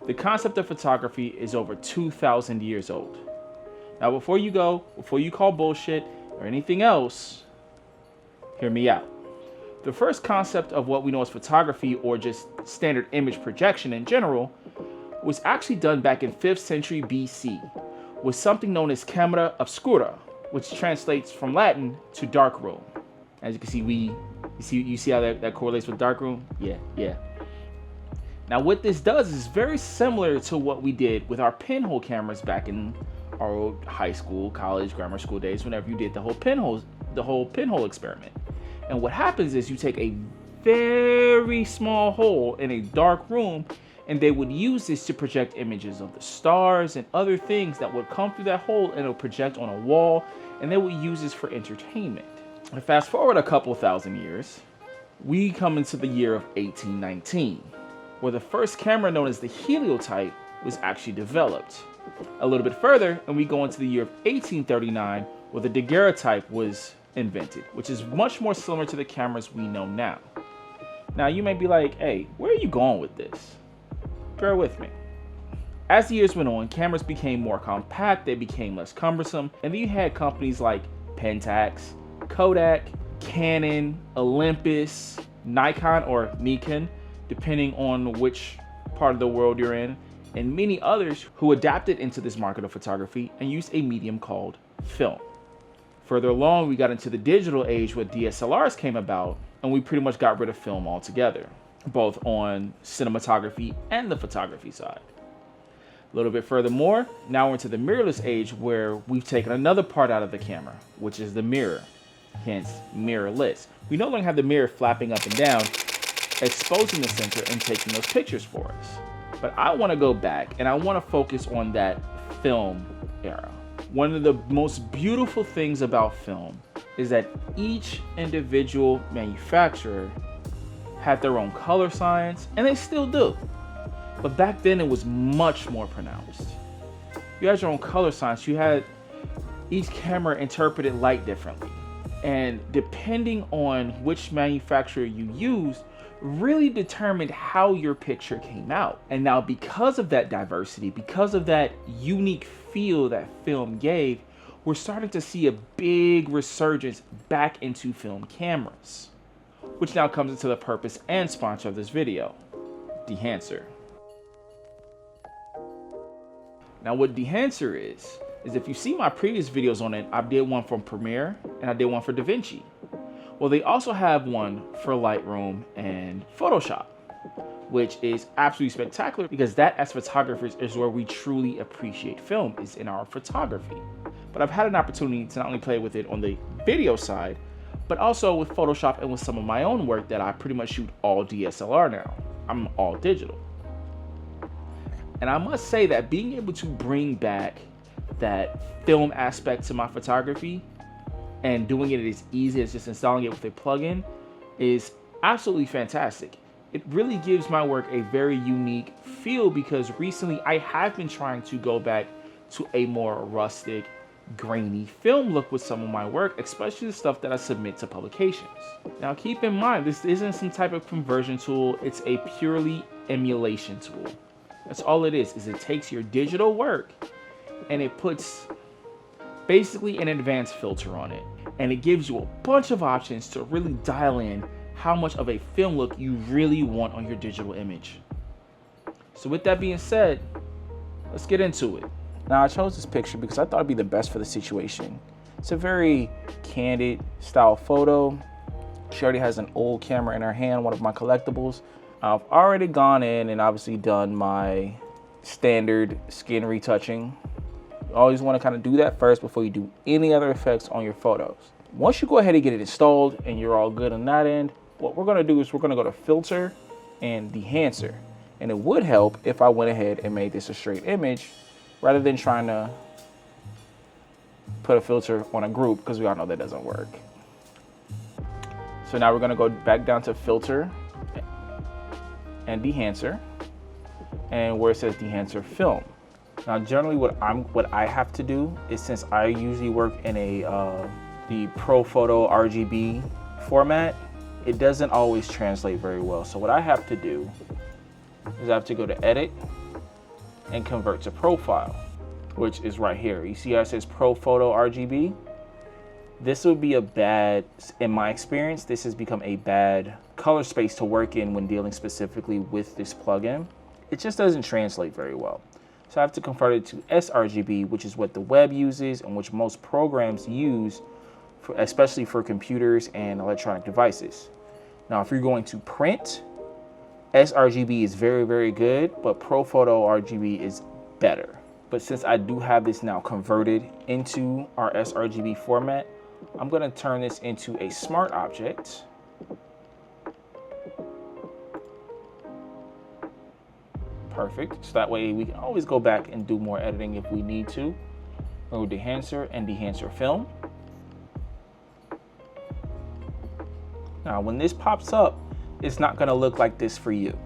The concept of photography is over 2,000 years old. Now before you call bullshit or anything else, hear me out. The first concept of what we know as photography, or just standard image projection in general, was actually done back in 5th century BC with something known as camera obscura, which translates from Latin to dark room. As you can see, you see how that correlates with dark room? Yeah. Now what this does is very similar to what we did with our pinhole cameras back in our old high school, college, grammar school days, whenever you did the whole pinhole experiment. And what happens is you take a very small hole in a dark room, and they would use this to project images of the stars and other things that would come through that hole, and it'll project on a wall, and they would use this for entertainment. And fast forward a couple thousand years, we come into the year of 1819, where the first camera known as the heliotype was actually developed. A little bit further, and we go into the year of 1839, where the daguerreotype was invented, which is much more similar to the cameras we know now. Now you may be like, hey, where are you going with this? Bear with me. As the years went on, cameras became more compact, they became less cumbersome, and then you had companies like Pentax, Kodak, Canon, Olympus, Nikon or Nikon, depending on which part of the world you're in, and many others who adapted into this market of photography and used a medium called film. Further along, we got into the digital age where DSLRs came about, and we pretty much got rid of film altogether, both on cinematography and the photography side. A little bit furthermore, now we're into the mirrorless age, where we've taken another part out of the camera, which is the mirror, hence mirrorless. We no longer have the mirror flapping up and down, exposing the sensor and taking those pictures for us. But I want to go back and I want to focus on that film era. One of the most beautiful things about film is that each individual manufacturer had their own color science, and they still do. But back then it was much more pronounced. You had your own color science. You had each camera interpreted light differently. And depending on which manufacturer you used, really determined how your picture came out. And now because of that diversity, because of that unique feel that film gave, we're starting to see a big resurgence back into film cameras. Which now comes into the purpose and sponsor of this video, dehancer. Now what dehancer is if you see my previous videos on it, I did one from Premiere and I did one for DaVinci. Well, they also have one for Lightroom and Photoshop, which is absolutely spectacular because that, as photographers, is where we truly appreciate film, is in our photography. But I've had an opportunity to not only play with it on the video side, but also with Photoshop and with some of my own work that I pretty much shoot all DSLR now. I'm all digital. And I must say that being able to bring back that film aspect to my photography and doing it as easy as just installing it with a plugin is absolutely fantastic. It really gives my work a very unique feel because recently I have been trying to go back to a more rustic, grainy film look with some of my work, especially the stuff that I submit to publications. Now keep in mind, this isn't some type of conversion tool, it's a purely emulation tool. That's all it is it takes your digital work and it puts basically an advanced filter on it. And it gives you a bunch of options to really dial in how much of a film look you really want on your digital image. So with that being said, let's get into it. Now I chose this picture because I thought it'd be the best for the situation. It's a very candid style photo. She already has an old camera in her hand, one of my collectibles. I've already gone in and obviously done my standard skin retouching. You always want to kind of do that first before you do any other effects on your photos. Once you go ahead and get it installed and you're all good on that end, what we're going to do is we're going to go to filter and dehancer. And it would help if I went ahead and made this a straight image rather than trying to put a filter on a group, because we all know that doesn't work. So now we're going to go back down to filter and dehancer, and where it says dehancer film. Now generally what I have to do is, since I usually work in the Pro Photo RGB format, it doesn't always translate very well. So what I have to do is I have to go to edit, and convert to profile, which is right here. You see how it says Pro Photo RGB? This would be a bad, in my experience, this has become a bad color space to work in when dealing specifically with this plugin. It just doesn't translate very well. So I have to convert it to sRGB, which is what the web uses and which most programs use, especially for computers and electronic devices. Now, if you're going to print, sRGB is very, very good, but Pro Photo RGB is better. But since I do have this now converted into our sRGB format, I'm going to turn this into a smart object. Perfect. So that way we can always go back and do more editing if we need to. Go dehancer and dehancer film. Now, when this pops up, it's not going to look like this for you.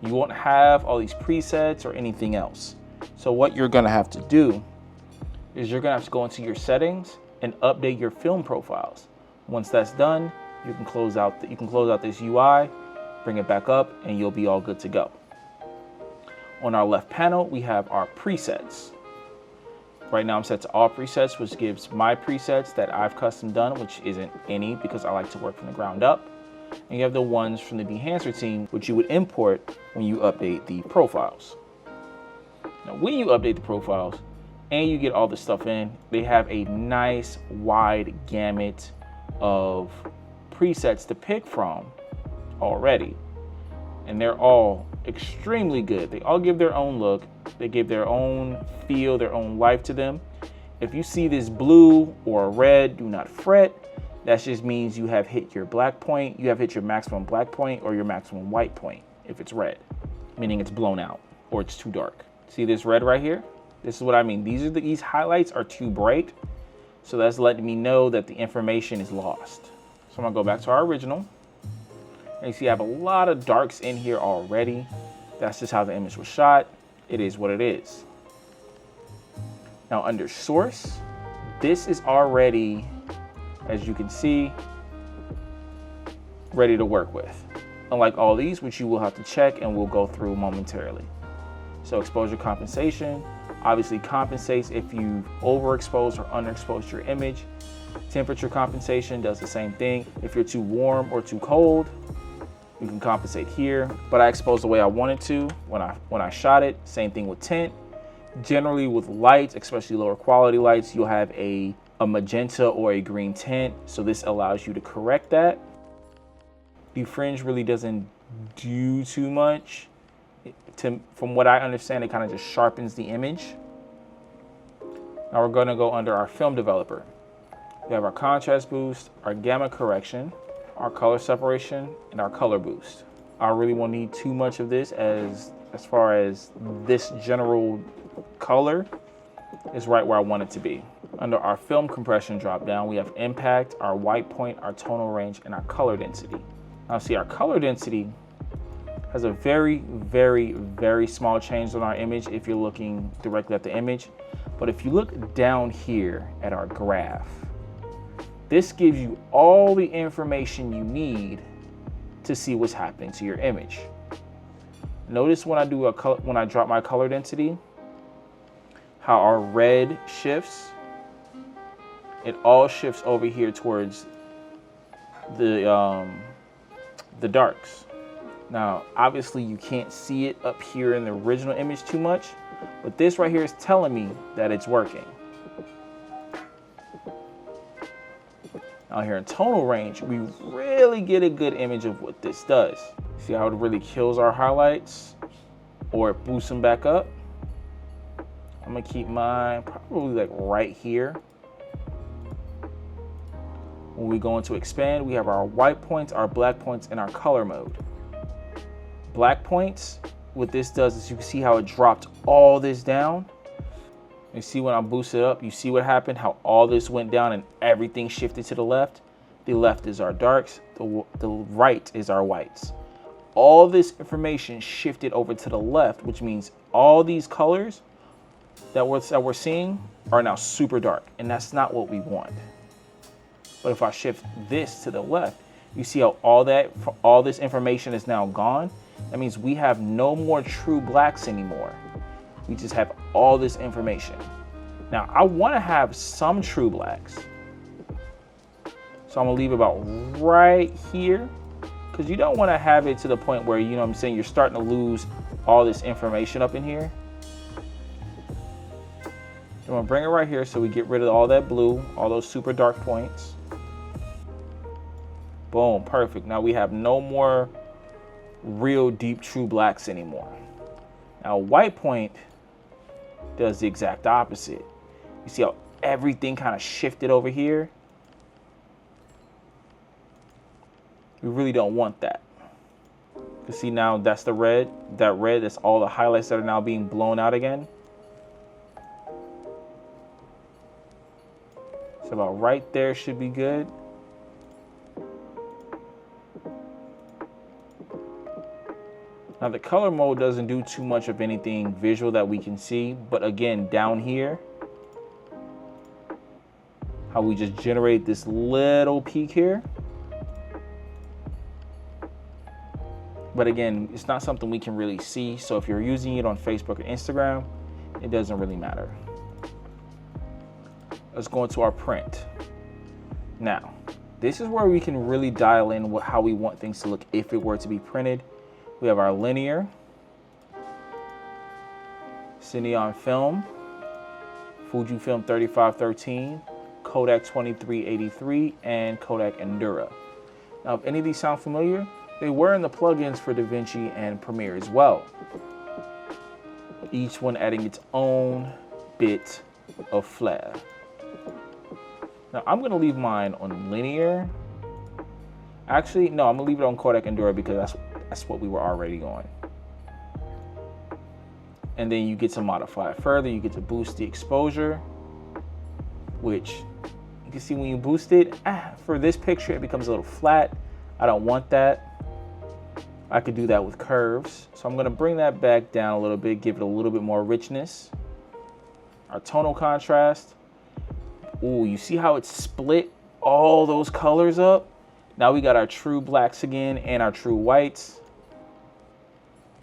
You won't have all these presets or anything else. So what you're going to have to do is you're going to have to go into your settings and update your film profiles. Once that's done, you can close out this UI, bring it back up, and you'll be all good to go. On our left panel, we have our presets. Right now I'm set to all presets, which gives my presets that I've custom done, which isn't any because I like to work from the ground up. And you have the ones from the dehancer team, which you would import when you update the profiles. Now, when you update the profiles and you get all this stuff in, they have a nice wide gamut of presets to pick from already. And they're all extremely good. They all give their own look. They give their own feel, their own life to them. If you see this blue or red, do not fret. That just means you have hit your black point. You have hit your maximum black point or your maximum white point if it's red, meaning it's blown out or it's too dark. See this red right here? This is what I mean. These highlights are too bright. So that's letting me know that the information is lost. So I'm gonna go back to our original. And you see I have a lot of darks in here already. That's just how the image was shot. It is what it is. Now under source, this is already, as you can see, ready to work with. Unlike all these, which you will have to check and we'll go through momentarily. So exposure compensation obviously compensates if you've overexposed or underexposed your image. Temperature compensation does the same thing. If you're too warm or too cold, you can compensate here, but I exposed the way I wanted to when I shot it. Same thing with tint. Generally with lights, especially lower quality lights, you'll have a magenta or a green tint. So this allows you to correct that. The fringe really doesn't do too much. From what I understand, it kind of just sharpens the image. Now we're gonna go under our film developer. We have our contrast boost, our gamma correction, our color separation, and our color boost. I really won't need too much of this as far as this general color is right where I want it to be. Under our film compression drop down, we have impact, our white point, our tonal range, and our color density. Now see, our color density has a very, very, very small change on our image if you're looking directly at the image. But if you look down here at our graph, this gives you all the information you need to see what's happening to your image. Notice when I drop my color density, how our red shifts. It all shifts over here towards the darks. Now, obviously you can't see it up here in the original image too much, but this right here is telling me that it's working. Now here in tonal range, we really get a good image of what this does. See how it really kills our highlights or it boosts them back up? I'm gonna keep mine probably like right here. When we go into expand, we have our white points, our black points, and our color mode. Black points, what this does is you can see how it dropped all this down. You see when I boost it up, you see what happened, how all this went down and everything shifted to the left. The left is our darks, the right is our whites. All this information shifted over to the left, which means all these colors that we're seeing are now super dark, and that's not what we want. But if I shift this to the left, you see how all this information is now gone. That means we have no more true blacks anymore. we just have all this information. Now, I want to have some true blacks. So I'm gonna leave about right here, because you don't want to have it to the point where, you know what I'm saying, you're starting to lose all this information up in here. I'm gonna bring it right here so we get rid of all that blue, all those super dark points. Boom, perfect. Now we have no more real deep true blacks anymore. Now white point does the exact opposite. You see how everything kind of shifted over here? We really don't want that. You see now that's the red. That red, that's all the highlights that are now being blown out again. So about right there should be good. Now the color mode doesn't do too much of anything visual that we can see, but again, down here, how we just generate this little peak here. But again, it's not something we can really see. So if you're using it on Facebook or Instagram, it doesn't really matter. Let's go into our print. Now, this is where we can really dial in how we want things to look if it were to be printed. We have our linear, Cineon film, Fujifilm 3513, Kodak 2383, and Kodak Endura. Now, if any of these sound familiar, they were in the plugins for DaVinci and Premiere as well. Each one adding its own bit of flair. Now I'm gonna leave mine on linear. Actually, no, I'm gonna leave it on Kodak Endura because that's what we were already on. And then you get to modify it further. You get to boost the exposure, which you can see when you boost it, for this picture, it becomes a little flat. I don't want that. I could do that with curves. So I'm gonna bring that back down a little bit, give it a little bit more richness. Our tonal contrast. Ooh, you see how it split all those colors up? Now we got our true blacks again and our true whites.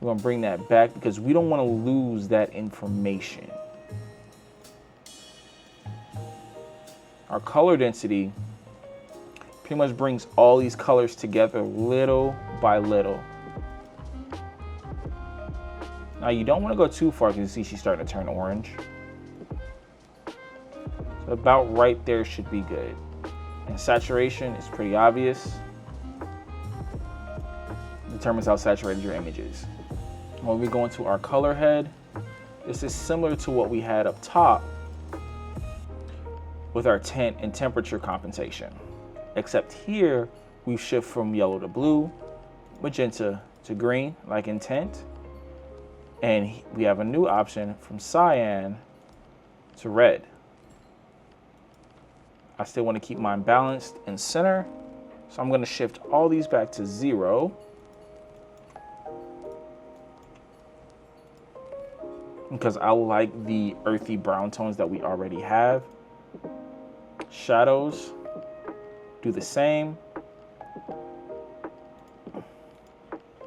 We're gonna bring that back because we don't wanna lose that information. Our color density pretty much brings all these colors together little by little. Now you don't want to go too far because you see she's starting to turn orange. So about right there should be good. And saturation is pretty obvious. Determines how saturated your image is. When we go into our color head, this is similar to what we had up top with our tint and temperature compensation. Except here, we shift from yellow to blue, magenta to green, like in tint. And we have a new option from cyan to red. I still want to keep mine balanced in center. So I'm going to shift all these back to 0. Because I like the earthy brown tones that we already have. Shadows, do the same.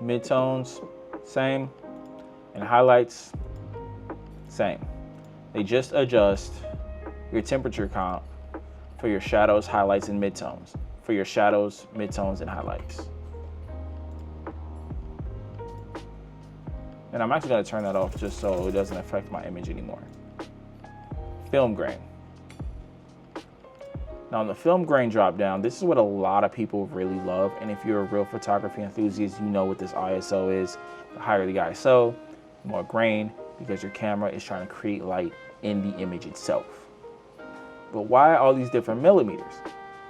Midtones, same. And highlights, same. They just adjust your temperature comp for your shadows, highlights, and midtones. For your shadows, midtones, and highlights. And I'm actually gonna turn that off just so it doesn't affect my image anymore. Film grain. Now on the film grain drop down, this is what a lot of people really love. And if you're a real photography enthusiast, you know what this ISO is. The higher the ISO, the more grain, because your camera is trying to create light in the image itself. But why all these different millimeters?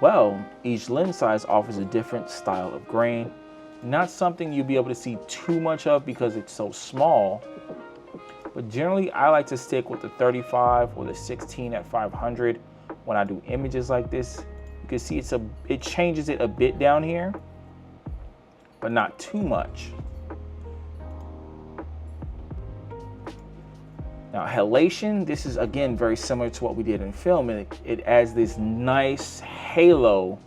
Well, each lens size offers a different style of grain. Not something you'll be able to see too much of because it's so small. But generally, I like to stick with the 35 or the 16 at 500 when I do images like this. You can see it changes it a bit down here, but not too much. Now halation, this is again very similar to what we did in film, and it adds this nice halo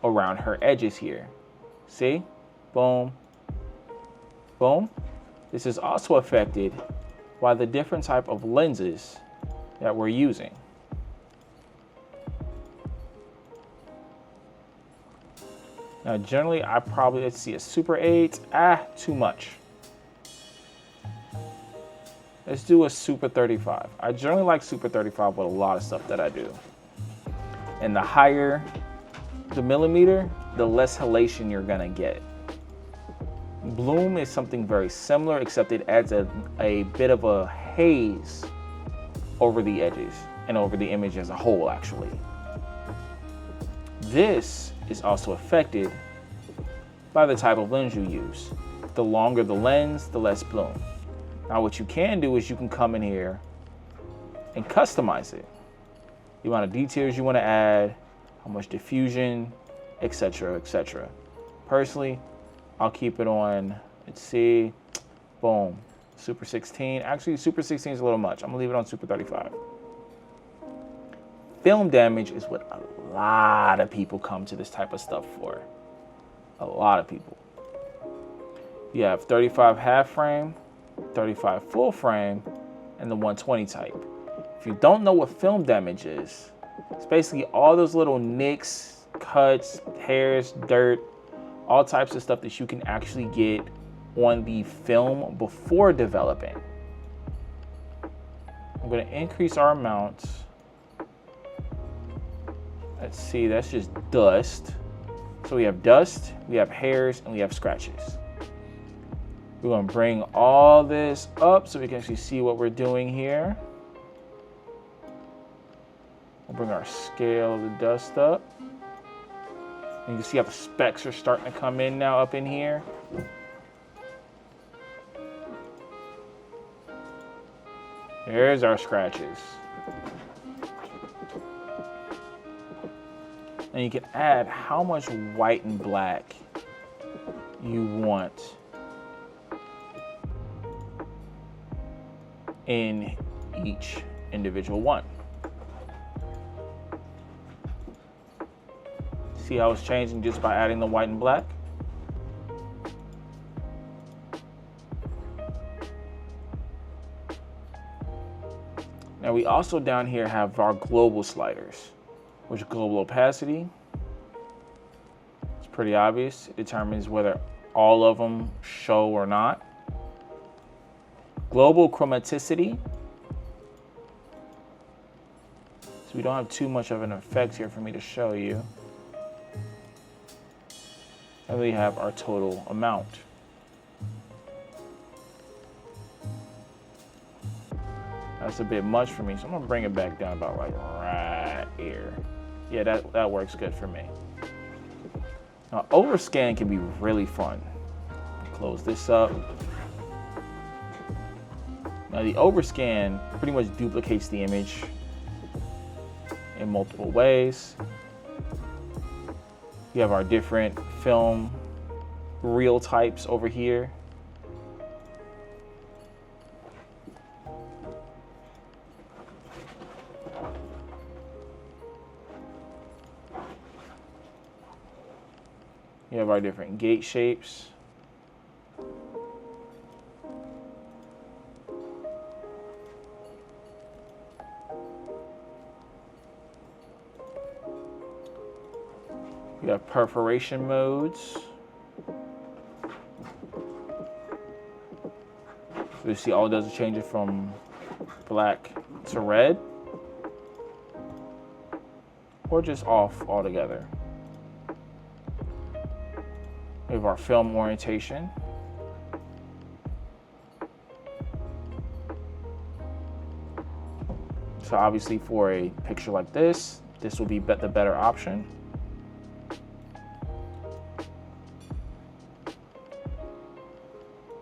around her edges here. See? Boom, boom. This is also affected by the different type of lenses that we're using. Now, generally, I probably, let's see, a Super 8, too much. Let's do a Super 35. I generally like Super 35 with a lot of stuff that I do. And the higher the millimeter, the less halation you're gonna get. Bloom is something very similar, except it adds a bit of a haze over the edges and over the image as a whole, actually. This is also affected by the type of lens you use. The longer the lens, the less bloom. Now what you can do is you can come in here and customize it. The amount of details you want to add, how much diffusion, etc., etc. Personally, I'll keep it on, let's see, boom, Super 16. Actually, Super 16 is a little much. I'm gonna leave it on Super 35. Film damage is what a lot of people come to this type of stuff for. A lot of people. You have 35 half frame, 35 full frame, and the 120 type. If you don't know what film damage is, it's basically all those little nicks, cuts, hairs, dirt, all types of stuff that you can actually get on the film before developing. I'm going to increase our amount. Let's see, that's just dust. So we have dust, we have hairs, and we have scratches. We're going to bring all this up so we can actually see what we're doing here. We'll bring our scale of the dust up. And you can see how the specks are starting to come in now up in here. There's our scratches. And you can add how much white and black you want in each individual one. See how it's changing just by adding the white and black? Now we also down here have our global sliders, which global opacity, it's pretty obvious. It determines whether all of them show or not. Global chromaticity, so we don't have too much of an effect here for me to show you. And we have our total amount. That's a bit much for me, so I'm gonna bring it back down about like right here. Yeah, that works good for me. Now, overscan can be really fun. Close this up. Now, the overscan pretty much duplicates the image in multiple ways. You have our different film reel types over here. You have our different gate shapes. You have perforation modes. So you see all it does is change it from black to red, or just off altogether. We have our film orientation. So obviously for a picture like this will be the better option.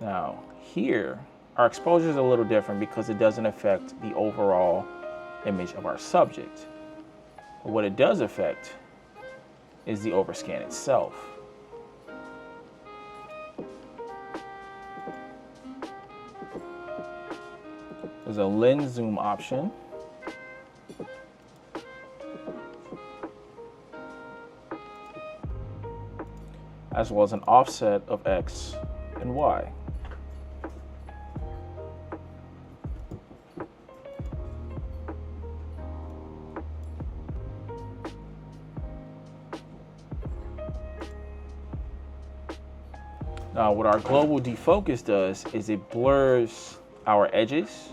Now here, our exposure is a little different because it doesn't affect the overall image of our subject. But what it does affect is the overscan itself. There's a lens zoom option. As well as an offset of X and Y. Now, what our global defocus does is it blurs our edges,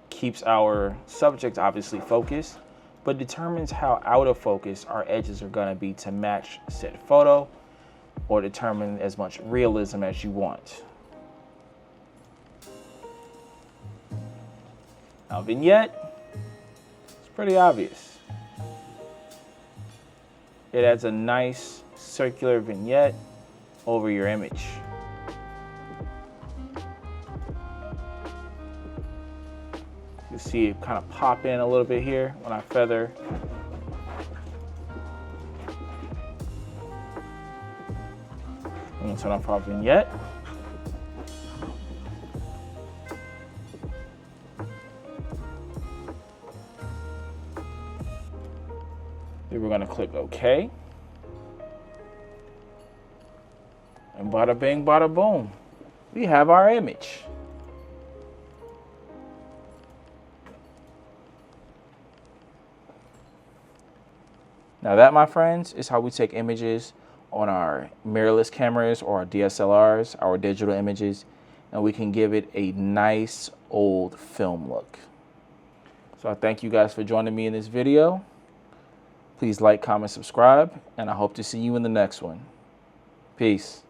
keeps our subject obviously focused, but determines how out of focus our edges are gonna be to match said photo or determine as much realism as you want. Now, vignette, it's pretty obvious. It adds a nice circular vignette over your image. You see it kind of pop in a little bit here when I feather. I'm gonna turn off our vignette. Then we're gonna click OK. And bada bing, bada boom. We have our image. Now that, my friends, is how we take images on our mirrorless cameras or our DSLRs, our digital images, and we can give it a nice old film look. So I thank you guys for joining me in this video. Please like, comment, subscribe, and I hope to see you in the next one. Peace.